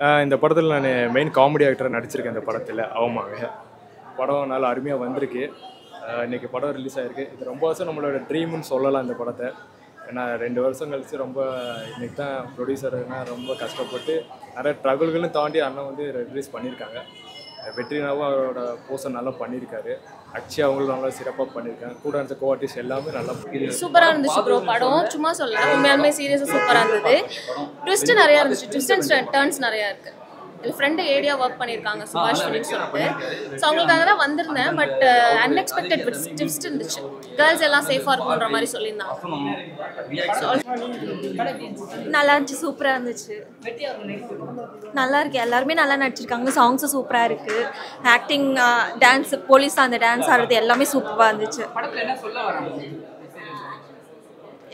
இந்த படத்தில் நான் மெயின் காமெடி ஆக்டராக நடிச்சிருக்கேன். இந்த படத்தில் அவமாங்க படம் நல்லா அருமையாக வந்திருக்கு. இன்றைக்கி படம் ரிலீஸ் ஆகிருக்கு. இது ரொம்ப வருஷம் நம்மளோட ட்ரீம்னு சொல்லலாம் இந்த படத்தை. ஏன்னா 2 வருஷம் கழித்து ரொம்ப இன்றைக்கி தான் ப்ரொடியூசர்னா ரொம்ப கஷ்டப்பட்டு நிறைய ட்ரகுல்களும் தாண்டி அண்ணன் வந்து ரிலீஸ் பண்ணியிருக்காங்க. வெற்றினாவும் அவரோட போர்ஷன் நல்லா பண்ணியிருக்காரு. அக்ஷயா அவங்களும் நல்லா சிறப்பாக பண்ணியிருக்காங்க. கூட இருந்த கோஆர்டிஸ்ட் எல்லாமே நல்லா சூப்பராக இருந்துச்சு ப்ரோ. படம் சும்மா சொல்ல உண்மையாலுமே சீரியஸாக சூப்பராக இருந்தது. ட்விஸ்ட்டு நிறையா இருந்துச்சு. ட்விஸ்ட் அண்ட் டர்ன்ஸ் நிறையா இருக்குது. என் ஃப்ரெண்டு ஏடியா ஒர்க் பண்ணியிருக்காங்க சுபாஷ் அப்படின்னு சொல்லிட்டு. ஸோ அவங்களுக்காக தான் வந்திருந்தேன். பட் அன்எக்ஸ்பெக்டட் ட்விஸ்ட் இருந்துச்சு. கேர்ள்ஸ் எல்லாம் சேஃபாக இருக்குன்ற மாதிரி சொல்லியிருந்தாங்க. நல்லா இருந்துச்சு. சூப்பராக இருந்துச்சு. நல்லா இருக்கு. எல்லாருமே நல்லா நடிச்சிருக்காங்க. சாங்ஸும் சூப்பராக இருக்கு. ஆக்டிங், டான்ஸ், போலீஸ் அந்த டான்ஸ் ஆடுறது எல்லாமே சூப்பராக இருந்துச்சு.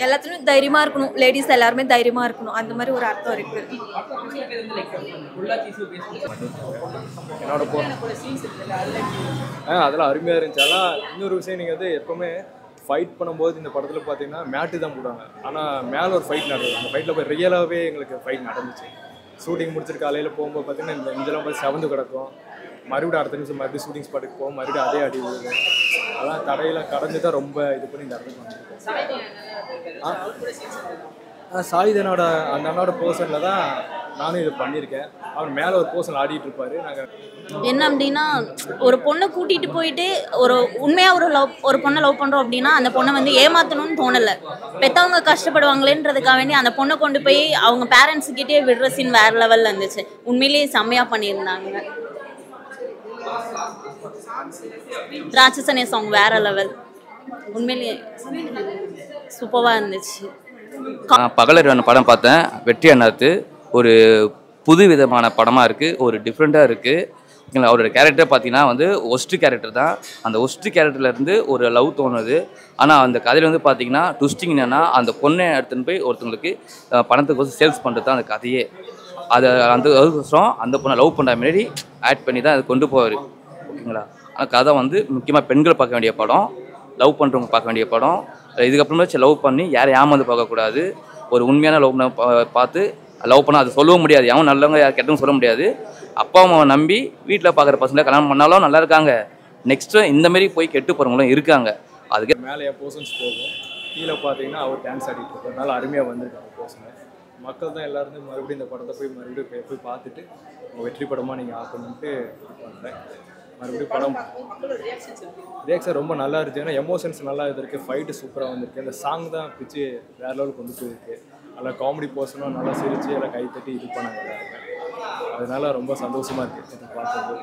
எல்லாத்துலையும் தைரியமாக இருக்கணும். லேடிஸ் எல்லாருமே தைரியமாக இருக்கணும். அந்த மாதிரி ஒரு அர்த்தம் இருக்கு. அதெல்லாம் அருமையாக இருந்துச்சு. ஆனால் இன்னொரு விஷயம், நீங்கள் வந்து எப்போவுமே ஃபைட் பண்ணும்போது இந்த படத்தில் பார்த்தீங்கன்னா மேட்டு தான் போடுவாங்க. ஆனால் மேலே ஒரு ஃபைட் நடக்குது. அந்த ஃபைட்டில் போய் ரியலாகவே எங்களுக்கு ஃபைட் நடந்துச்சு. ஷூட்டிங் முடிச்சிட்டு காலையில் போகும்போது பார்த்தீங்கன்னா இந்த இதெல்லாம் போய் செவந்து கிடக்கும். மறுபடியும் அடுத்த நிமிஷம் மறுபடியும் ஷூட்டிங் ஸ்பாட்டுக்கு போகும். மறுபடியும் அதே அடி விழுது. அதெல்லாம் தடையில் கடந்து தான் ரொம்ப இது பண்ணி இந்த இடத்துக்கு வந்துருக்கோம். சாயிதனோட அந்த அண்ணோட போர்ஷனில் தான் நானும் இது பண்ணியிருக்கேன். அவர் மேலே ஒரு போர்ஷன் ஆடிட்டு இருப்பார். நாங்கள் என்ன அப்படின்னா, ஒரு பொண்ணை கூட்டிகிட்டு போயிட்டு உண்மையாக ஒரு பொண்ணை லவ் பண்ணுறோம் அப்படின்னா அந்த பொண்ணை வந்து ஏமாற்றணும்னு தோணலை. பெற்றவங்க கஷ்டப்படுவாங்களேன்றதுக்காக வேண்டி அந்த பொண்ணை கொண்டு போய் அவங்க பேரண்ட்ஸுக்கிட்டே விடுற சீன் வேறு லெவலில் இருந்துச்சு. உண்மையிலேயே செம்மையாக பண்ணியிருந்தாங்க. ராட்சசனே சாங் வேற லெவல். உண்மையிலேயே சூப்பராக இருந்துச்சு. பகலறிவான படம் பார்த்தேன். வெற்றி அண்ணாத்து ஒரு புது விதமான படமாக இருக்குது. ஒரு டிஃப்ரெண்ட்டாக இருக்குது. அவரோட கேரக்டர் பார்த்தீங்கன்னா வந்து ஒஸ்ட்டு கேரக்டர் தான். அந்த ஒஸ்ட்டு கேரக்டர்லேருந்து ஒரு லவ் தோணுது. ஆனால் அந்த கதையில் வந்து பார்த்தீங்கன்னா ட்விஸ்டிங் என்னென்னா, அந்த பொண்ணை எடுத்துன்னு போய் ஒருத்தவங்களுக்கு பணத்துக்கு சேல்ஸ் பண்ணுறது தான் அந்த கதையே. அதை அதுக்கோசரம் அந்த பொண்ணை லவ் பண்ணுற மாரி ஆட் பண்ணி தான் அதை கொண்டு போவார். ஓகேங்களா? ஆனால் கதை வந்து முக்கியமாக பெண்கள் பார்க்க வேண்டிய படம், லவ் பண்ணுறவங்க பார்க்க வேண்டிய படம். இதுக்கப்புறமே லவ் பண்ணி யாரை ஏமாந்து பார்க்கக்கூடாது. ஒரு உண்மையான லவ் பார்த்து லவ் பண்ணால் அது சொல்லவும் முடியாது. எவன் நல்லவங்க யார் கெட்டவங்க சொல்ல முடியாது. அப்பா அம்மாவை நம்பி வீட்டில் பார்க்குற பசங்களை கல்யாணம் பண்ணாலும் நல்லா இருக்காங்க. நெக்ஸ்ட்டு இந்தமாரி போய் கெட்டு போகிறவங்களும் இருக்காங்க. அதுக்கு மேலே போர்ஷன்ஸ் போகும். கீழே பார்த்தீங்கன்னா அவர் டான்ஸ் ஆடிட்டு இருக்காரு. நல்லா அருமையாக வந்திருக்காங்க போர்ஷனை. மக்கள் தான் எல்லோரும் மறுபடியும் இந்த படத்தை போய் பார்த்துட்டு வெற்றி படமாக நீங்கள் ஆக்கணுன்ட்டு பண்ணுறேன். மறுபடியும் படம் ரியாக்ஷன் ரொம்ப நல்லா இருக்குது. ஏன்னா எமோஷன்ஸ் நல்லா இருக்குது. ஃபைட்டு சூப்பராக வந்திருக்கு. இந்த சாங் தான் பிச்சு வேறு லெவலுக்கு கொண்டு போயிருக்கு. நல்லா காமெடி போர்ஷனும் நல்லா சிரித்து எல்லாம் கை தட்டி இது பண்ணாங்க எல்லாருமே. அதனால ரொம்ப சந்தோஷமாக இருக்குது இதை பார்க்கும்போது.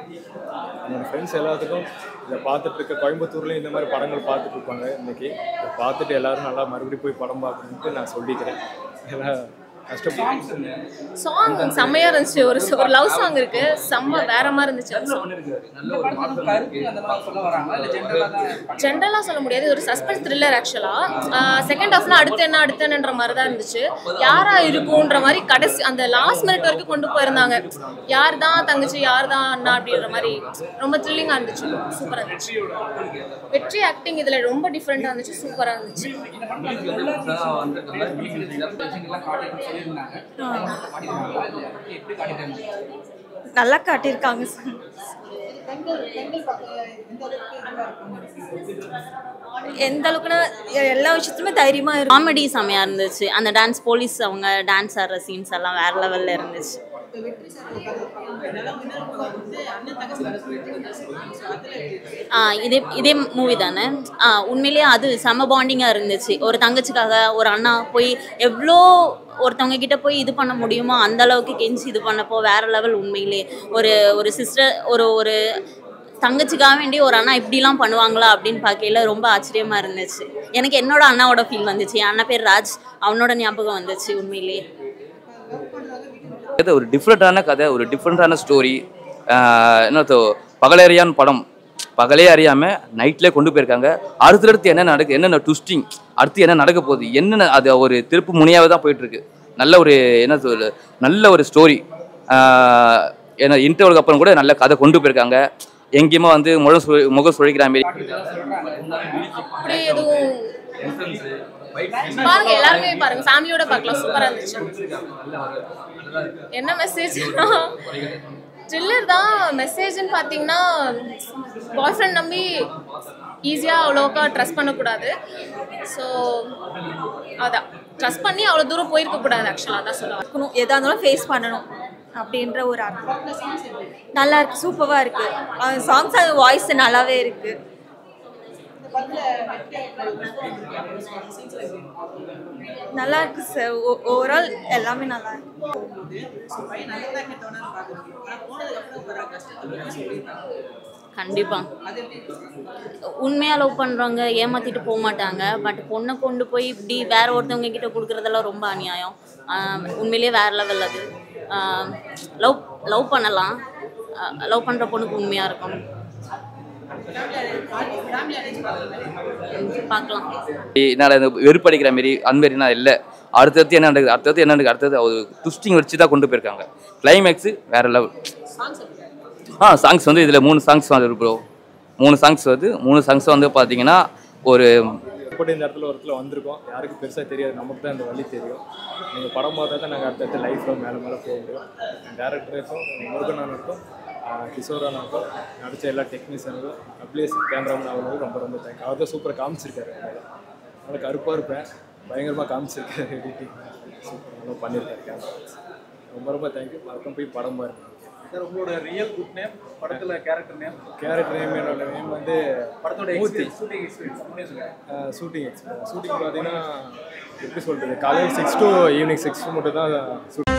என்னோடய ஃப்ரெண்ட்ஸ் எல்லாத்துக்கும் இதை பார்த்துட்ருக்க கோயம்புத்தூர்லேயும் இந்த மாதிரி படங்கள் பார்த்துட்ருப்பாங்க. இன்றைக்கி இதை பார்த்துட்டு எல்லோரும் நல்லா மறுபடியும் போய் படம் பார்க்கணுன்ட்டு நான் சொல்லிக்கிறேன். எல்லாம் சாங் செம்மையா இருந்துச்சு. ஒரு லவ் சாங் இருக்கு, செம்ம வேற மாதிரி இருந்துச்சு. ஜென்ரலா சொல்ல முடியாது. ஒரு சஸ்பென்ஸ் த்ரில்லர். ஆக்சுவலா செகண்ட் ஹாஃப்ல அடுத்தன்ற மாதிரி தான் இருந்துச்சு. யாரா இருக்கும்ன்ற மாதிரி கடைசி அந்த லாஸ்ட் மினிட் வரைக்கும் கொண்டு போயிருந்தாங்க. யார் தான் தங்கச்சி, யார் தான் அண்ணா அப்படின்ற மாதிரி ரொம்ப த்ரில்லிங்கா இருந்துச்சு. சூப்பரா இருந்துச்சு. வெற்றி ஆக்டிங் இதுல ரொம்ப டிஃப்ரெண்டா இருந்துச்சு. சூப்பரா இருந்துச்சு. நல்லா காட்டியிருக்காங்க. எந்த அளவுக்குன்னா எல்லா விஷயத்துலையுமே தைரியமாக இருக்கு. காமெடி செம்மையாக இருந்துச்சு. அந்த டான்ஸ், போலீஸ் அவங்க டான்ஸ் ஆடுற சீன்ஸ் எல்லாம் வேறு லெவலில் இருந்துச்சு. இதே மூவி தானே. உண்மையிலேயே அது செம்ம பாண்டிங்காக இருந்துச்சு. ஒரு தங்கச்சிக்காக ஒரு அண்ணா போய் எவ்வளோ ஒருத்தவங்க கிட்ட போய் இது பண்ண முடியுமோ அந்த அளவுக்கு கெஞ்சி இது பண்ணப்போ வேற லெவல். உண்மையிலேயே ஒரு சிஸ்டர் ஒரு தங்கச்சிக்காக வேண்டி ஒரு அண்ணா இப்படிலாம் பண்ணுவாங்களா அப்படின்னு பார்க்கல ரொம்ப ஆச்சரியமாக இருந்துச்சு. எனக்கு என்னோட அண்ணாவோட ஃபீல் வந்துச்சு. என் அண்ணா பேர் ராஜ், அவனோட ஞாபகம் வந்துச்சு. உண்மையிலேயே ஒரு டிஃப்ரெண்ட்டான கதை, ஒரு டிஃப்ரெண்ட்டான ஸ்டோரி. என்ன பகலறியான் படம் பகலே அறியாமல் நைட்லேயே கொண்டு போயிருக்காங்க. அடுத்தடுத்து என்னென்ன ட்விஸ்டிங், அடுத்து என்ன நடக்க போகுது, என்னென்ன அது ஒரு திருப்பு முனையாகவே தான் போயிட்டுருக்கு. நல்ல ஒரு ஸ்டோரி. ஏன்னா இன்டர்வலுக்கு அப்புறம் கூட நல்ல கதை கொண்டு போயிருக்காங்க. எங்கேயுமே வந்து முகம் சுழிக்கிற மாதிரி பாருங்க எல்லாருமே பாருங்க, ஃபேமிலியோட பார்க்கலாம், சூப்பரா இருந்துச்சு. என்ன மெசேஜ்? த்ரில்லர் தான். மெசேஜ்னு பார்த்தீங்கன்னா பாய் ஃப்ரெண்ட் நம்பி ஈஸியாக அவ்வளோக்கா ட்ரஸ்ட் பண்ணக்கூடாது. ஸோ அதான், ட்ரஸ்ட் பண்ணி அவ்வளோ தூரம் போயிருக்கக்கூடாது. ஆக்சுவலாக அதான் சொல்லுவாங்க. எதாக இருந்தாலும் ஃபேஸ் பண்ணணும் அப்படின்ற ஒரு அர்த்தம். நல்லா இருக்கு, சூப்பராக இருக்கு. சாங்ஸ் அது வாய்ஸ் நல்லாவே இருக்கு. நல்லா இருக்கு சார். ஓவரால் எல்லாமே நல்லா இருக்கு. கண்டிப்பா உண்மையாக லவ் பண்ணுறவங்க ஏமாற்றிட்டு போக மாட்டாங்க. பட் பொண்ணை கொண்டு போய் இப்படி வேற ஒருத்தவங்க கிட்ட கொடுக்குறதெல்லாம் ரொம்ப அநியாயம். உண்மையிலேயே வேற லெவல் அது. லவ் பண்ணலாம், லவ் பண்ணுற பொண்ணுக்கு உண்மையாக இருக்கணும். பார்க்கலாம். என்னால் இந்த வெறுப்படிக்கிற மாரி அந்த மாரி நான் இல்லை. அடுத்தடுத்து என்ன நடக்குது, அடுத்தது ஒரு ட்விஸ்டிங் வச்சு தான் கொண்டு போயிருக்காங்க. கிளைமேக்ஸு வேற லெவல். சாங்ஸ் வந்து இதில் 3 சாங்ஸ் வந்து ப்ரோ, 3 சாங்ஸ் வருது. 3 சாங்ஸ் வந்து பார்த்தீங்கன்னா ஒரு இந்த இடத்துல ஒரு இடத்துல வந்திருக்கோம். யாருக்கும் பெருசாக தெரியாது, நமக்கு தான் இந்த வழி தெரியும். நீங்கள் படம் பார்த்தா தான் நாங்கள் அடுத்தடுத்த லைஃப்பில் மேலே போக முடியும். டேரக்டருக்கும் முருகனானுக்கும் கிஷோரானாக்கும் நடித்த எல்லா டெக்னீஷியனுக்கும் அப்ளேஸ் கேமராமேன் அவங்களுக்கும் ரொம்ப தேங்க்ஸ். அவர் தான் சூப்பராக காமிச்சிருக்காரு. அதனால் கருப்பாக இருப்பேன், பயங்கரமாக காமிச்சிருக்காரு. எடிட்டிங் சூப்பராக நல்லா பண்ணியிருக்காரு கேமரா. ரொம்ப தேங்க்யூ. மறக்காம போய் படம் பாருங்க. சார் உங்களோட ரியல் குட் நேம், படத்தில் கேரக்டர் நேம் என்னோட நேம் வந்து படத்தோட ஷூட்டிங் எக்ஸ்பீரியன்ஸ். ஷூட்டிங் பார்த்தீங்கன்னா எப்படி சொல்கிறது, காலையில் 6 to ஈவினிங் 6 மட்டும் தான் ஷூட்டிங்.